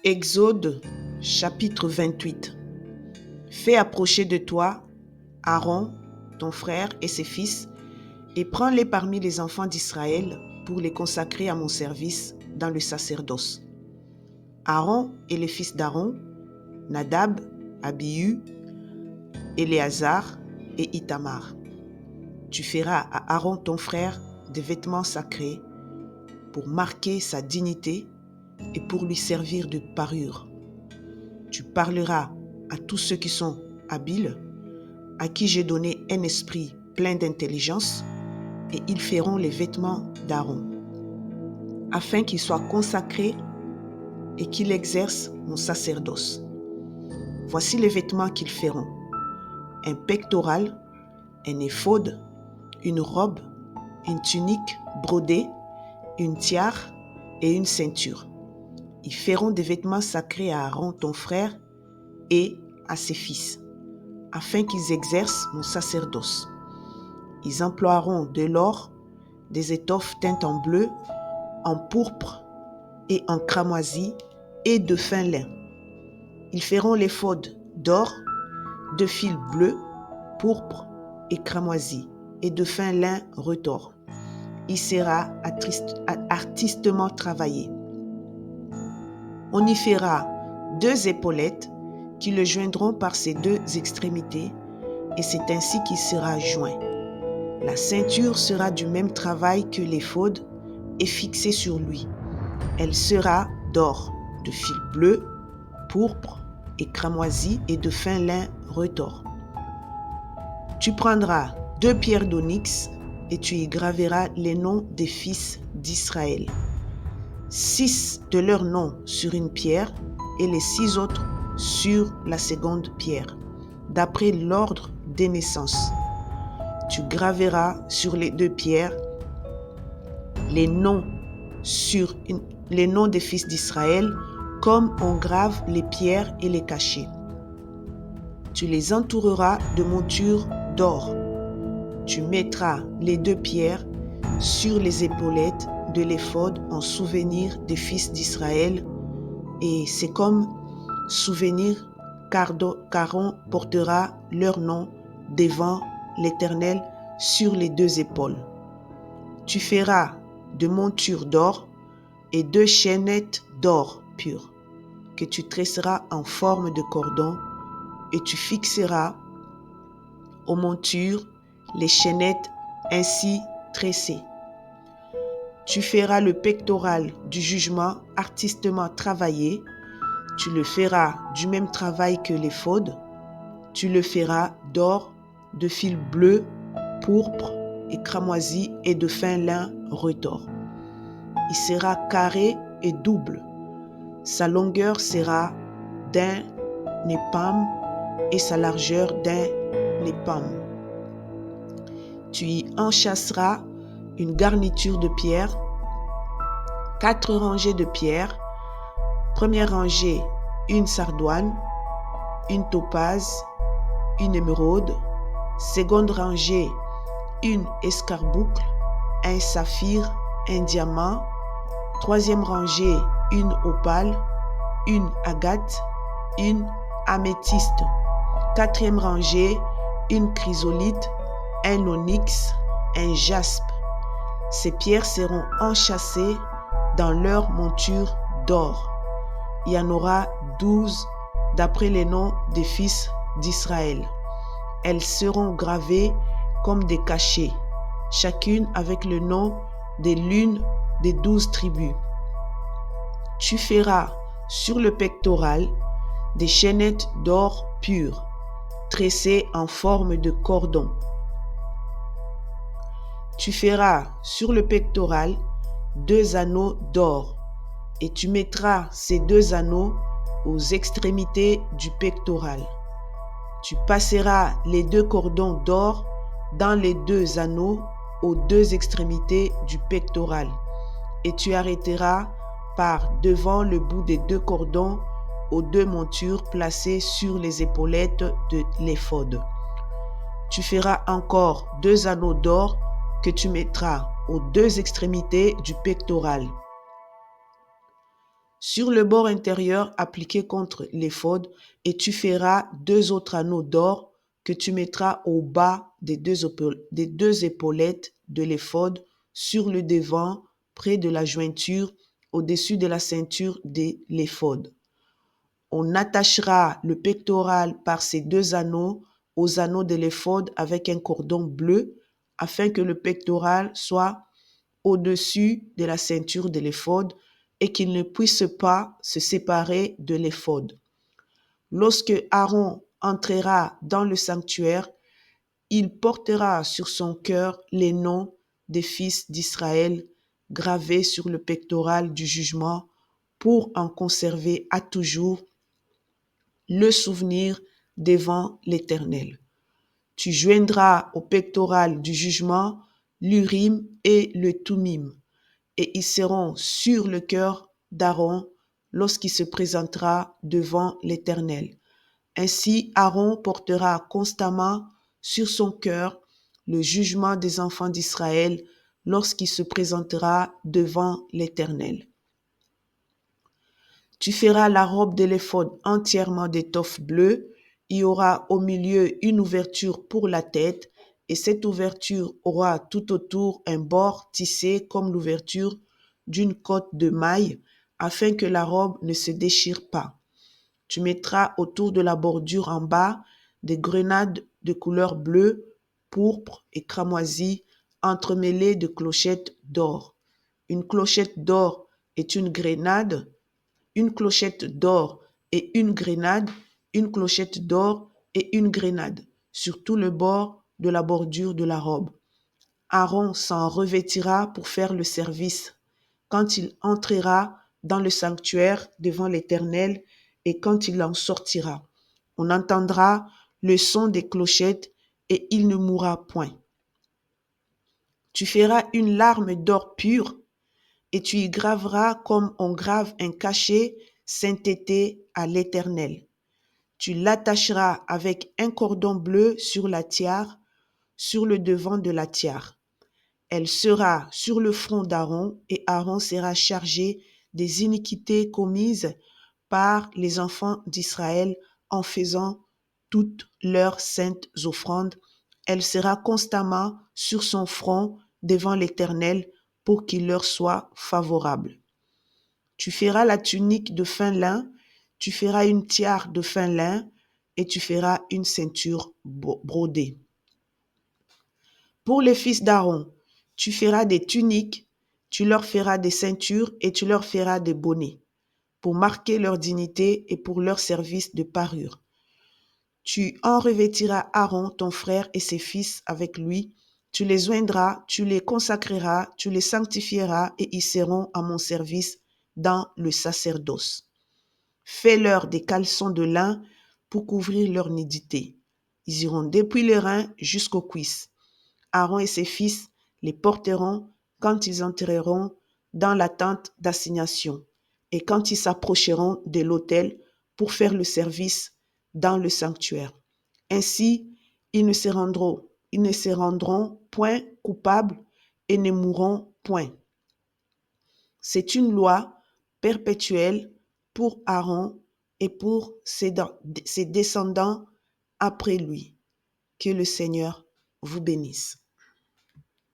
Exode chapitre 28. Fais approcher de toi Aaron, ton frère et ses fils, et prends-les parmi les enfants d'Israël pour les consacrer à mon service dans le sacerdoce. Aaron et les fils d'Aaron, Nadab, Abihu, Éléazar et Ithamar. Tu feras à Aaron ton frère des vêtements sacrés pour marquer sa dignité et pour lui servir de parure. Tu parleras à tous ceux qui sont habiles, à qui j'ai donné un esprit plein d'intelligence, et ils feront les vêtements d'Aaron, afin qu'il soit consacré et qu'il exerce mon sacerdoce. Voici les vêtements qu'ils feront: un pectoral, un éphod, une robe, une tunique brodée, une tiare et une ceinture. Ils feront des vêtements sacrés à Aaron ton frère et à ses fils, afin qu'ils exercent mon sacerdoce. Ils emploieront de l'or, des étoffes teintes en bleu, en pourpre et en cramoisi et de fin lin. Ils feront l'éphod d'or, de fil bleu, pourpre et cramoisi et de fin lin retors. Il sera artistement travaillé. On y fera 2 épaulettes qui le joindront par ses 2 extrémités, et c'est ainsi qu'il sera joint. La ceinture sera du même travail que l'éphod et fixée sur lui. Elle sera d'or, de fil bleu, pourpre et cramoisi et de fin lin retors. Tu prendras 2 pierres d'onyx et tu y graveras les noms des fils d'Israël. 6 de leurs noms sur une pierre et les 6 autres sur la seconde pierre, d'après l'ordre des naissances. Tu graveras sur les 2 pierres les noms des fils d'Israël, comme on grave les pierres et les cachets. Tu les entoureras de montures d'or. Tu mettras les 2 pierres sur les épaulettes de l'éphod en souvenir des fils d'Israël, et c'est comme souvenir qu'Aaron portera leur nom devant l'Éternel sur les 2 épaules. Tu feras de montures d'or et 2 chaînettes d'or pur que tu tresseras en forme de cordon, et tu fixeras aux montures les chaînettes ainsi tressées. Tu feras le pectoral du jugement artistement travaillé. Tu le feras du même travail que l'éphod. Tu le feras d'or, de fil bleu, pourpre et cramoisi et de fin lin retors. Il sera carré et double. Sa longueur sera d'1 épam et sa largeur d'1 épam. Tu y enchâsseras une garniture de pierre, 4 rangées de pierres. Première rangée, une sardoine, une topaze, une émeraude. Seconde rangée, une escarboucle, un saphir, un diamant. Troisième rangée, une opale, une agate, une améthyste. Quatrième rangée, une chrysolite, un onyx, un jaspe. Ces pierres seront enchâssées dans leur monture d'or. Il y en aura 12 d'après les noms des fils d'Israël. Elles seront gravées comme des cachets, chacune avec le nom de l'une des 12 tribus. Tu feras sur le pectoral des chaînettes d'or pur, tressées en forme de cordon. Tu feras sur le pectoral 2 anneaux d'or, et tu mettras ces 2 anneaux aux extrémités du pectoral. Tu passeras les 2 cordons d'or dans les 2 anneaux aux 2 extrémités du pectoral, et tu arrêteras par devant le bout des 2 cordons aux 2 montures placées sur les épaulettes de l'éphod. Tu feras encore 2 anneaux d'or que tu mettras aux 2 extrémités du pectoral. sur le bord intérieur appliqué contre l'éphod, et tu feras 2 autres anneaux d'or que tu mettras au bas des deux épaulettes de l'éphod, sur le devant, près de la jointure, au-dessus de la ceinture de l'éphod. On attachera le pectoral par ces 2 anneaux aux anneaux de l'éphod avec un cordon bleu, afin que le pectoral soit au-dessus de la ceinture de l'éphod et qu'il ne puisse pas se séparer de l'éphod. Lorsque Aaron entrera dans le sanctuaire, il portera sur son cœur les noms des fils d'Israël gravés sur le pectoral du jugement pour en conserver à toujours le souvenir devant l'Éternel. Tu joindras au pectoral du jugement l'Urim et le Thummim, et ils seront sur le cœur d'Aaron lorsqu'il se présentera devant l'Éternel. Ainsi, Aaron portera constamment sur son cœur le jugement des enfants d'Israël lorsqu'il se présentera devant l'Éternel. Tu feras la robe de l'éphod entièrement d'étoffe bleue. Il y aura au milieu une ouverture pour la tête, et cette ouverture aura tout autour un bord tissé comme l'ouverture d'une cotte de maille, afin que la robe ne se déchire pas. Tu mettras autour de la bordure en bas des grenades de couleur bleue, pourpre et cramoisie, entremêlées de clochettes d'or. Une clochette d'or est une grenade, une clochette d'or et une grenade, une clochette d'or et une grenade, sur tout le bord de la bordure de la robe. Aaron s'en revêtira pour faire le service quand il entrera dans le sanctuaire devant l'Éternel et quand il en sortira. On entendra le son des clochettes et il ne mourra point. Tu feras une larme d'or pur et tu y graveras comme on grave un cachet sainteté à l'Éternel. Tu l'attacheras avec un cordon bleu sur la tiare, sur le devant de la tiare. Elle sera sur le front d'Aaron, et Aaron sera chargé des iniquités commises par les enfants d'Israël en faisant toutes leurs saintes offrandes. Elle sera constamment sur son front devant l'Éternel pour qu'il leur soit favorable. Tu feras la tunique de fin lin, tu feras une tiare de fin lin et tu feras une ceinture brodée. Pour les fils d'Aaron, tu feras des tuniques, tu leur feras des ceintures et tu leur feras des bonnets, pour marquer leur dignité et pour leur service de parure. Tu en revêtiras Aaron, ton frère, et ses fils avec lui. Tu les oindras, tu les consacreras, tu les sanctifieras, et ils seront à mon service dans le sacerdoce. Fais-leur des caleçons de lin pour couvrir leur nudité. Ils iront depuis les reins jusqu'aux cuisses. Aaron et ses fils les porteront quand ils entreront dans la tente d'assignation et quand ils s'approcheront de l'autel pour faire le service dans le sanctuaire. Ainsi, ils ne se rendront point coupables et ne mourront point. C'est une loi perpétuelle pour Aaron et pour ses descendants après lui. Que le Seigneur vous bénisse.